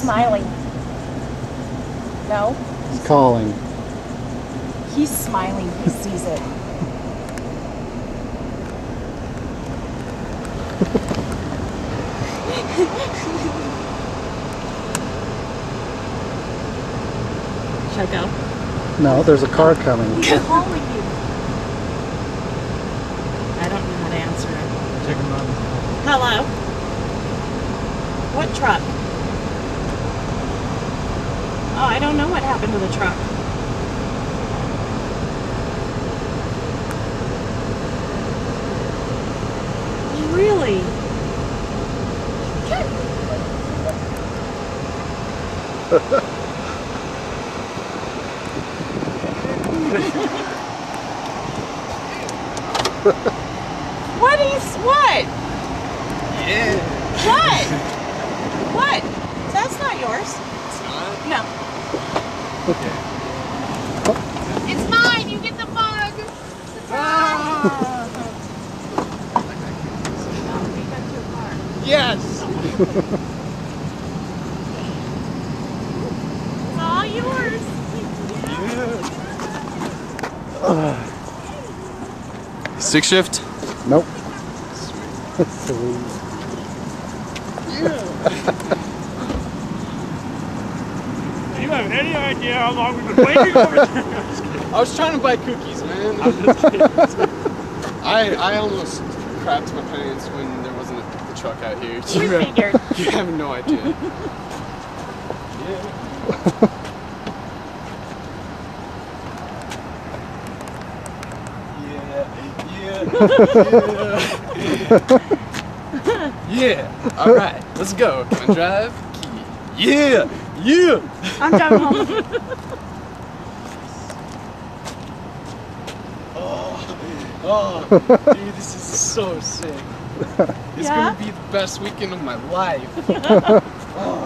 smiling. No? He's calling. He's smiling. He sees it. Should I go? No, there's a car coming. Calling you. I don't know how to answer it. Check him out. Hello? What truck? Oh, I don't know what happened to the truck. Really? What is what? Yeah. What? What? That's not yours. It's not? No. Okay. It's mine. You get the mug. Yes! It's all yours. Stick shift? Nope. Sweet. Do you have any idea how long we've been waiting over there? I was trying to buy cookies, man. I'm just kidding. I almost crapped my pants when there wasn't a truck out here. We figured. You have no idea. Yeah. All right, let's go. Can I drive? Yeah. Yeah. I'm driving home. Oh, dude, this is so sick. It's Yeah? gonna be the best weekend of my life. Oh,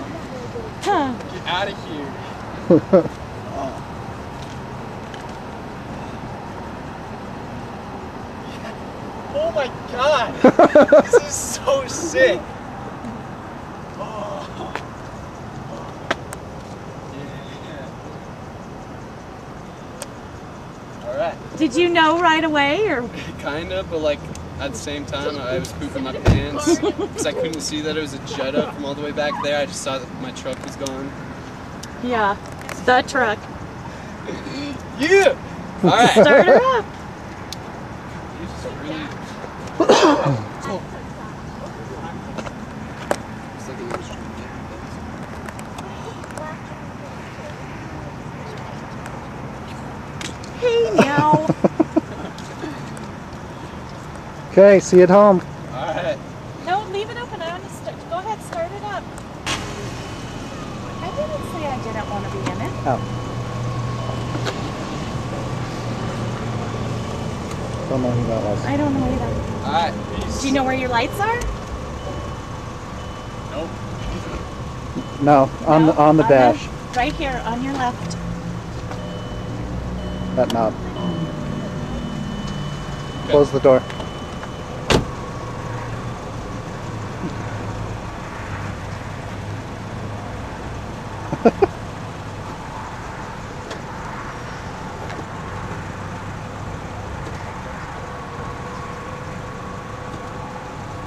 get out of here. Oh my god! This is so sick! Oh. Yeah. Alright. Did you know right away, or? Kinda, but like at the same time I was pooping my pants because I couldn't see that it was a Jetta from all the way back there. I just saw that my truck was gone. Yeah, the truck. Yeah! Alright. Start her up. Hey now. Okay, see you at home. Alright. No, leave it open. I want to start. Go ahead, start it up. I didn't say I didn't want to be in it. Oh. Don't know who that was. I don't know either. Alright. Do you know where your lights are? Nope. No, on No? the dash. Right here, on your left. That knob. Okay. Close the door.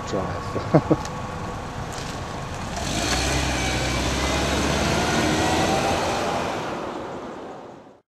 Drive.